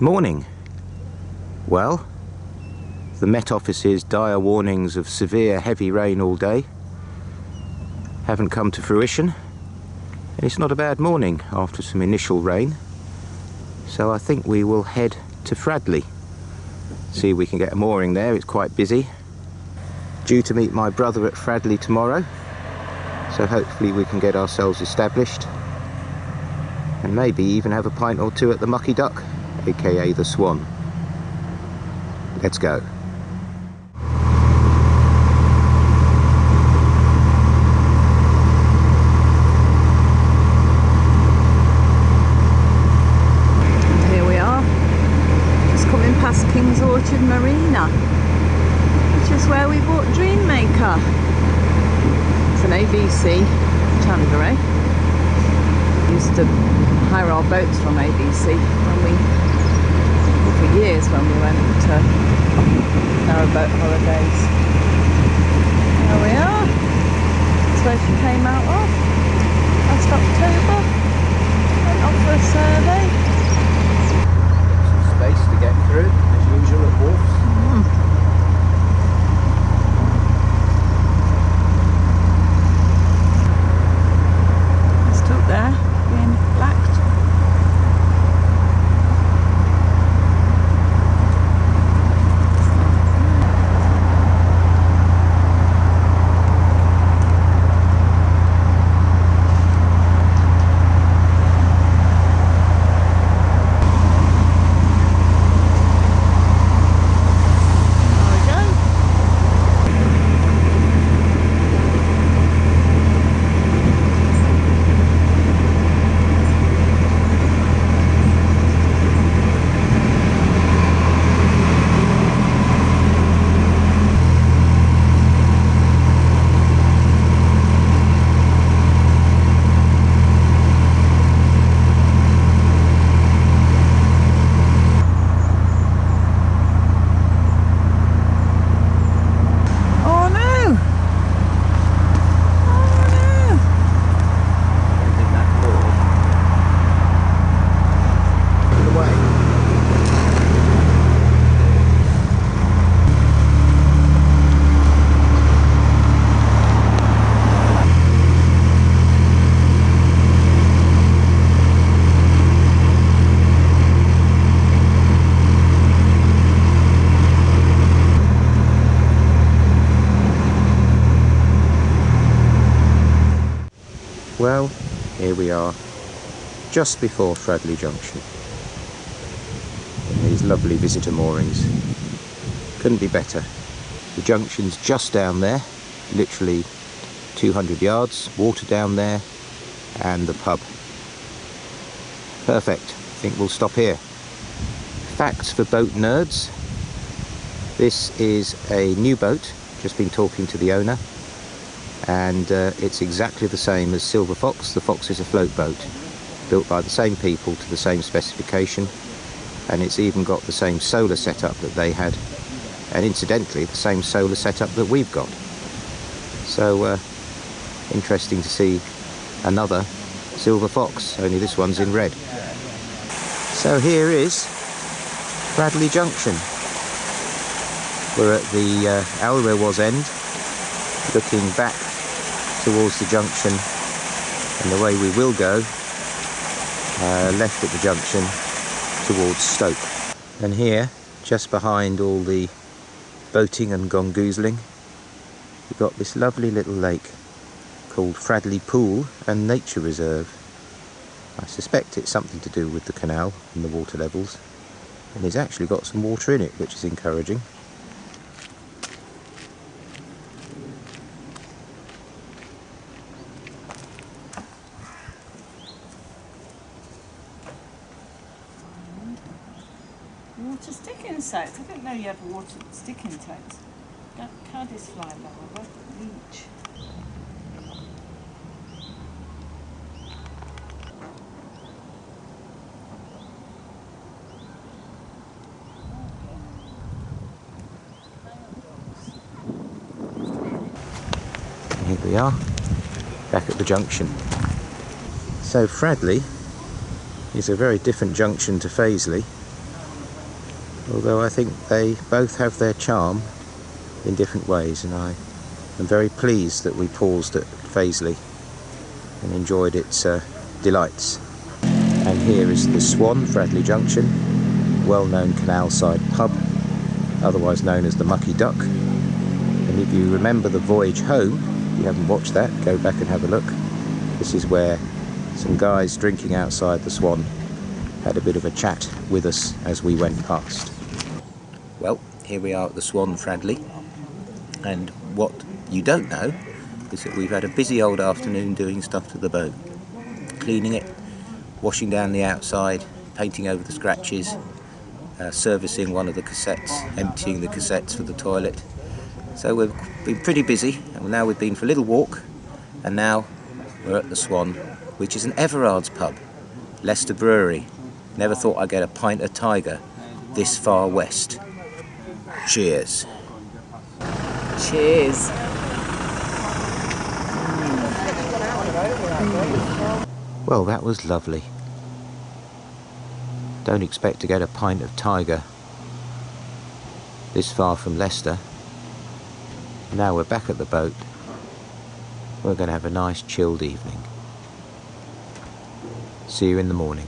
Morning. Well, the Met Office's dire warnings of severe heavy rain all day haven't come to fruition, and it's not a bad morning after some initial rain. So I think we will head to Fradley, see if we can get a mooring there. It's quite busy. Due to meet my brother at Fradley tomorrow, so hopefully we can get ourselves established and maybe even have a pint or two at the Mucky Duck, aka the Swan. Let's go. Here we are, just coming past King's Orchard Marina, which is where we bought Dreammaker. It's an ABC chandlery. We used to hire our boats from ABC for years when we went to narrowboat holidays. There we are. That's where she came out of last October. Went off for a survey. Some space to get through, as usual at wharfs. Still there, being blacked. Well, here we are, just before Fradley Junction. And these lovely visitor moorings. Couldn't be better. The junction's just down there, literally 200 yards, water down there, and the pub. Perfect. I think we'll stop here. Facts for boat nerds. This is a new boat, just been talking to the owner. And it's exactly the same as Silver Fox. The Fox is a float boat, built by the same people to the same specification, and it's even got the same solar setup that they had, and incidentally the same solar setup that we've got. So interesting to see another Silver Fox, only this one's in red. So here is Fradley Junction. We're at the Alrewaz end, looking back towards the junction, and the way we will go, left at the junction towards Stoke. And here, just behind all the boating and gongoozling, we've got this lovely little lake called Fradley Pool and Nature Reserve. I suspect it's something to do with the canal and the water levels, and it's actually got some water in it, which is encouraging. Water sticking insects. I didn't know you had water sticking insects. Caddisfly larva, leech. Here we are, back at the junction. So Fradley is a very different junction to Faisley. although I think they both have their charm in different ways, and I am very pleased that we paused at Faisley and enjoyed its delights. And here is the Swan, Fradley Junction, well-known canal-side pub, otherwise known as the Mucky Duck. And if you remember the voyage home, if you haven't watched that, go back and have a look. This is where some guys drinking outside the Swan had a bit of a chat with us as we went past. Well, here we are at the Swan, Fradley, and what you don't know is that we've had a busy old afternoon doing stuff to the boat. Cleaning it, washing down the outside, painting over the scratches, servicing one of the cassettes, emptying the cassettes for the toilet. So we've been pretty busy, and now we've been for a little walk, and now we're at the Swan, which is an Everard's pub, Leicester Brewery. Never thought I'd get a pint of Tiger this far west. Cheers. Cheers. Well, that was lovely. Don't expect to get a pint of Tiger this far from Leicester. Now we're back at the boat. We're going to have a nice chilled evening. See you in the morning.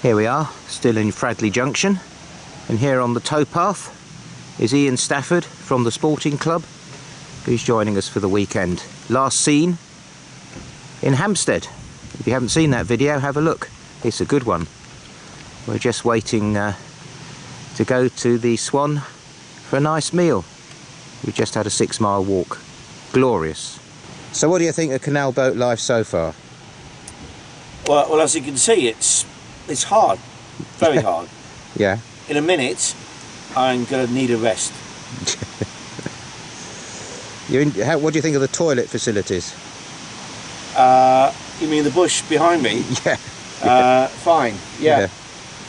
Here we are, still in Fradley Junction, and here on the towpath is Ian Stafford from the Sporting Club, who's joining us for the weekend. Last seen in Hampstead. If you haven't seen that video, have a look. It's a good one. We're just waiting to go to the Swan for a nice meal. We've just had a 6-mile walk. Glorious. So what do you think of canal boat life so far? Well, as you can see, it's hard, very hard. Yeah. In a minute, I'm going to need a rest. What do you think of the toilet facilities? You mean the bush behind me? Yeah. Fine, yeah.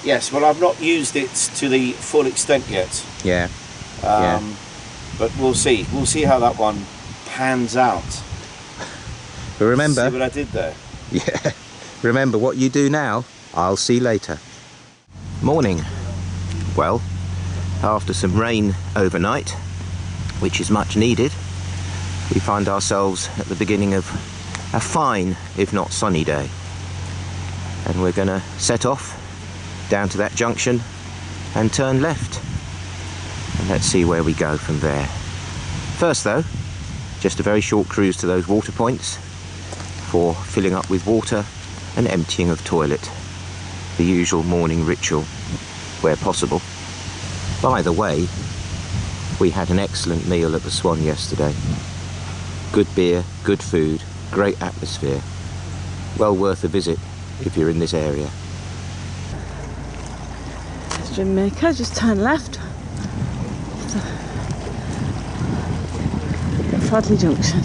Yes, well, I've not used it to the full extent yet. Yeah. But we'll see. We'll see how that one pans out. But remember... See what I did there? Yeah. Remember, what you do now, I'll see later. Morning. Well, after some rain overnight, which is much needed, we find ourselves at the beginning of a fine, if not sunny day. And we're going to set off down to that junction and turn left. And let's see where we go from there. First though, just a very short cruise to those water points for filling up with water and emptying of toilet. The usual morning ritual, where possible. By the way, we had an excellent meal at the Swan yesterday. Good beer, good food, great atmosphere. Well worth a visit if you're in this area. Dream Maker, just turn left. Fradley Junction.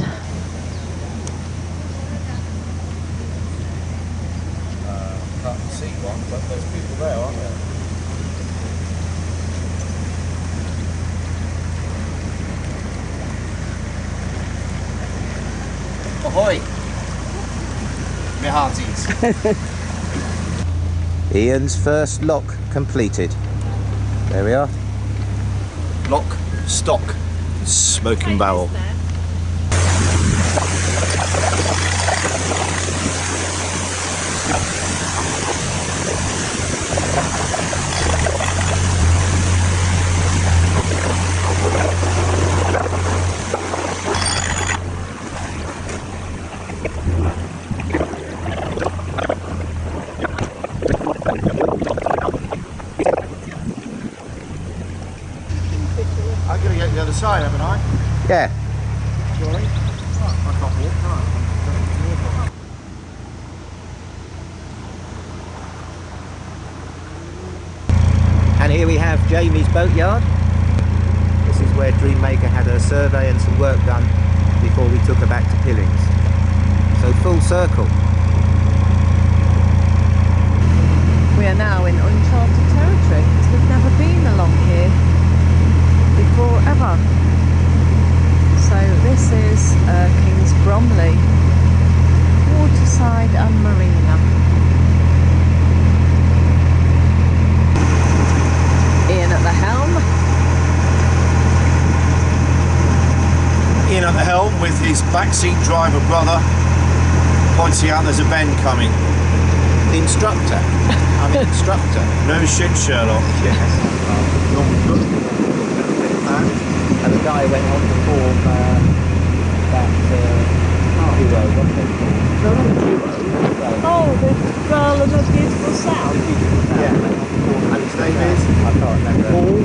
Can't see one, but there's people there, aren't there? Ahoy! Me hearties. Ian's first lock completed. There we are. Lock, stock, smoking barrel. I'm going to get the other side, haven't I? Yeah. Surely? I can't walk, can I? And here we have Jamie's boatyard. This is where Dreammaker had her survey and some work done before we took her back to Pillings. So full circle. We are now in uncharted territory because we've never been along here before ever. So this is Kings Bromley, waterside and marina. his backseat driver brother pointing out there's a bend coming. Instructor. I'm an instructor. No shit, Sherlock. Yes. And the guy went on to form that duo, wasn't it? No, not a duo. Oh, the girl and the beautiful sound. Yeah. And his name is? I can't remember. Paul.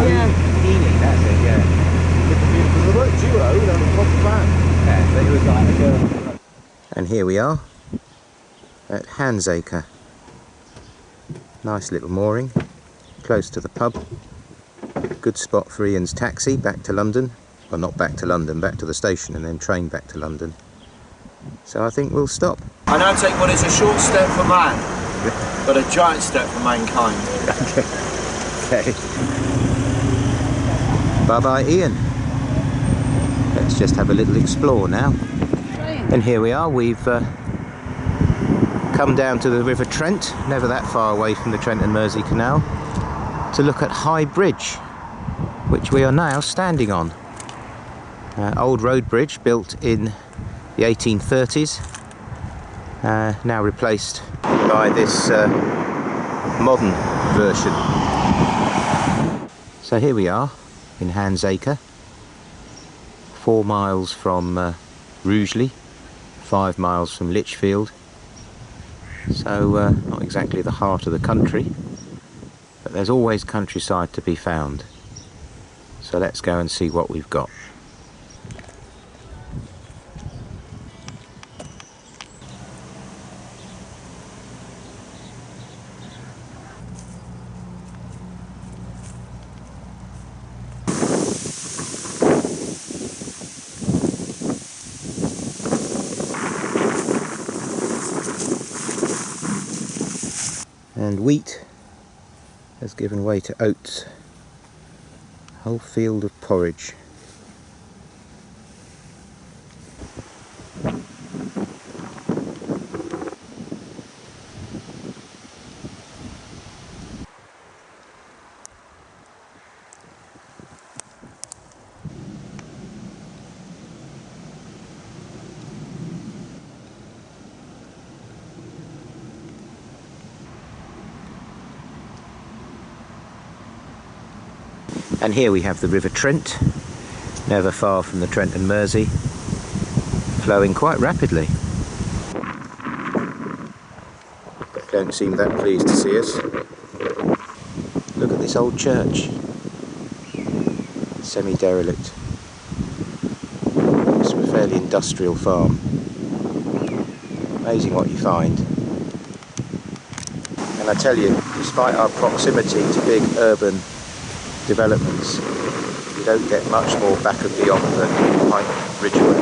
Yeah. Healy, that's it, yeah. They weren't duo, they were a proper band. Yeah, but it was like a girl. And here we are at Handsacre. Nice little mooring, close to the pub. Good spot for Ian's taxi back to London. Well, not back to London, back to the station and then train back to London. So I think we'll stop. I now take what is a short step for man, but a giant step for mankind. Okay. Bye-bye, Ian. Let's just have a little explore now. And here we are, we've come down to the River Trent, never that far away from the Trent and Mersey Canal, to look at High Bridge, which we are now standing on. Old road bridge built in the 1830s, now replaced by this modern version. So here we are in Handsacre, 4 miles from Rugeley, 5 miles from Lichfield. So not exactly the heart of the country, but there's always countryside to be found. So let's go and see what we've got. And wheat has given way to oats. Whole field of porridge. And here we have the River Trent, never far from the Trent and Mersey, flowing quite rapidly. Don't seem that pleased to see us. Look at this old church, semi-derelict. It's a fairly industrial farm. Amazing what you find. And I tell you, despite our proximity to big urban developments, you don't get much more back and beyond than Pine Ridgeway.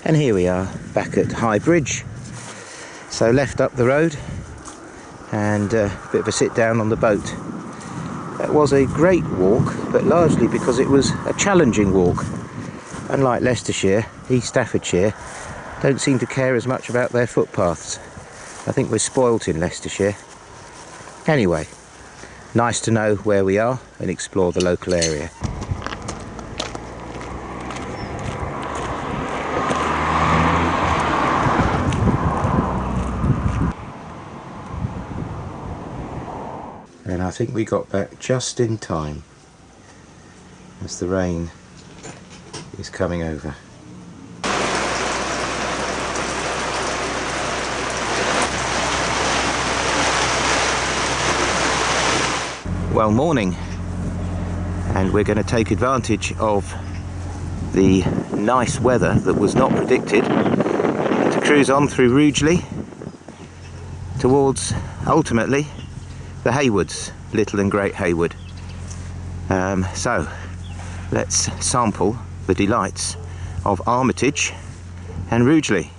And here we are back at High Bridge. So left up the road and a bit of a sit down on the boat. That was a great walk, but largely because it was a challenging walk. Unlike Leicestershire, East Staffordshire don't seem to care as much about their footpaths. I think we're spoilt in Leicestershire. Anyway, nice to know where we are and explore the local area. And I think we got back just in time as the rain is coming over. Well, morning, and we're going to take advantage of the nice weather that was not predicted to cruise on through Rugeley towards ultimately the Haywoods, Little and Great Haywood. So let's sample the delights of Armitage and Rugeley.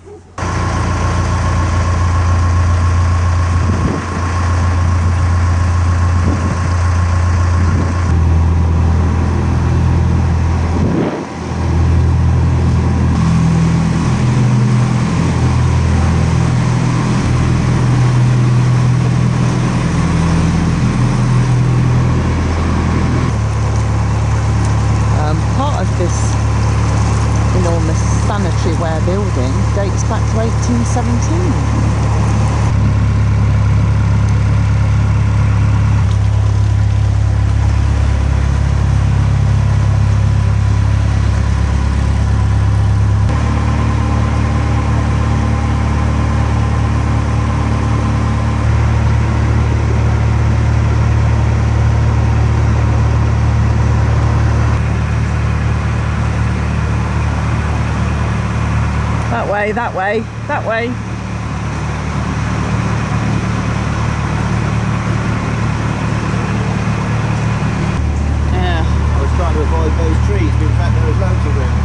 enormous sanitary ware building dates back to 1817. That way, that way. Yeah. I was trying to avoid those trees, but in fact there was loads of room.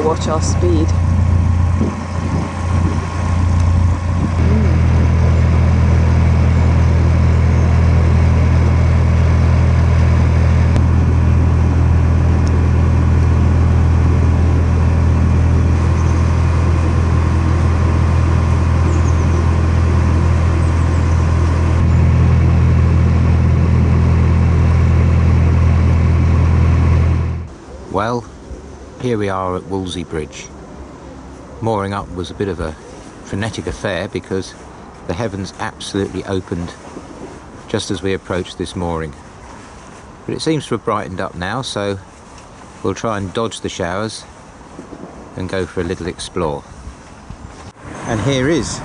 Watch our speed. Well, here we are at Woolsey Bridge. Mooring up was a bit of a frenetic affair because the heavens absolutely opened just as we approached this mooring. But it seems to have brightened up now, so we'll try and dodge the showers and go for a little explore. And here is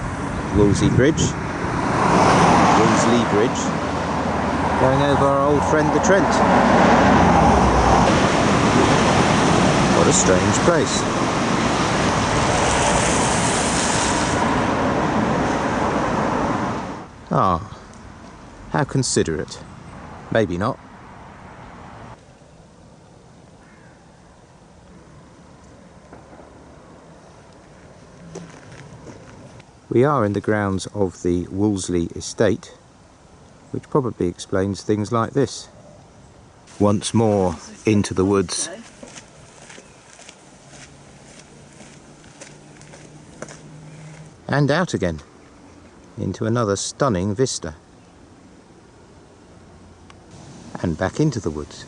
Woolsey Bridge, Woolsey Bridge, going over our old friend the Trent. What a strange place. Ah, how considerate. Maybe not. We are in the grounds of the Woolsey Estate, which probably explains things like this. Once more into the woods. And out again, into another stunning vista. And back into the woods.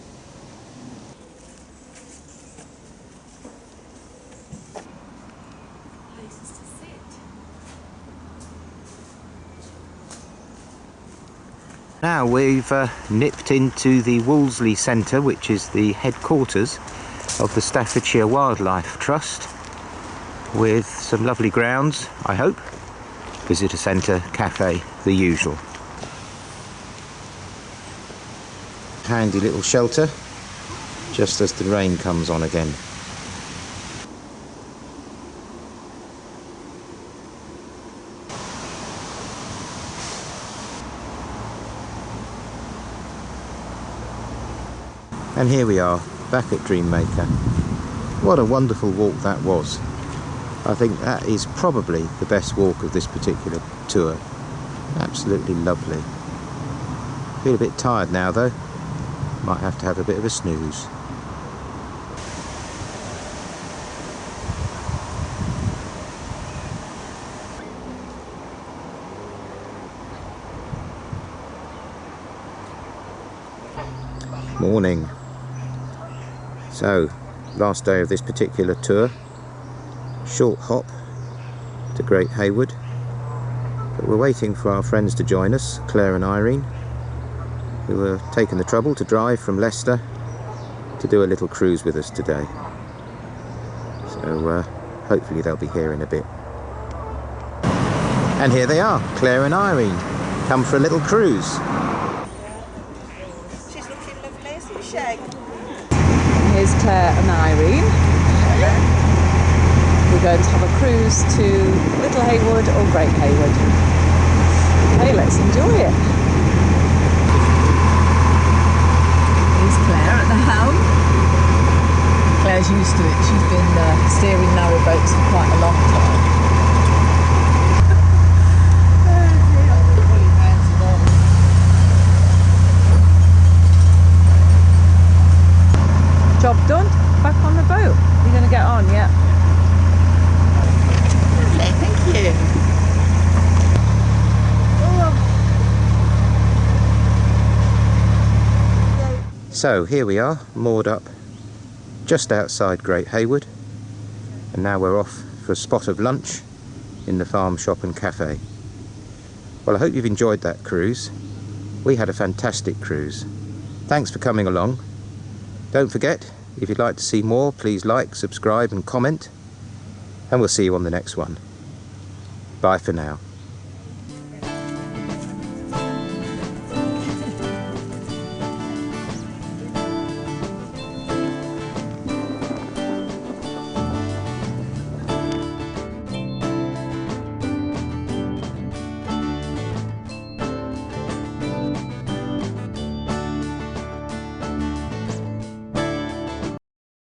Now we've nipped into the Woolsey Center, which is the headquarters of the Staffordshire Wildlife Trust, with some lovely grounds, I hope. Visitor centre, cafe, the usual. Handy little shelter, just as the rain comes on again. And here we are, back at Dreammaker. What a wonderful walk that was. I think that is probably the best walk of this particular tour. Absolutely lovely. Feel a bit tired now though. Might have to have a bit of a snooze. Morning. So, last day of this particular tour. Short hop to Great Haywood, but we're waiting for our friends to join us, Clare and Irene, who are taking the trouble to drive from Leicester to do a little cruise with us today. So hopefully they'll be here in a bit. And here they are, Clare and Irene, come for a little cruise. She's looking lovely, isn't she? Here's Clare and Irene. We're going to have a cruise to Little Haywood or Great Haywood. Okay, let's enjoy it. Here's Clare at the helm. Clare's used to it. She's been steering narrow boats for quite a long time. Job done. Back on the boat. You're going to get on, yeah? Lovely, thank you. So here we are, moored up just outside Great Haywood, and now we're off for a spot of lunch in the farm shop and cafe. Well, I hope you've enjoyed that cruise. We had a fantastic cruise. Thanks for coming along. Don't forget, if you'd like to see more, please like, subscribe and comment, and we'll see you on the next one. Bye for now.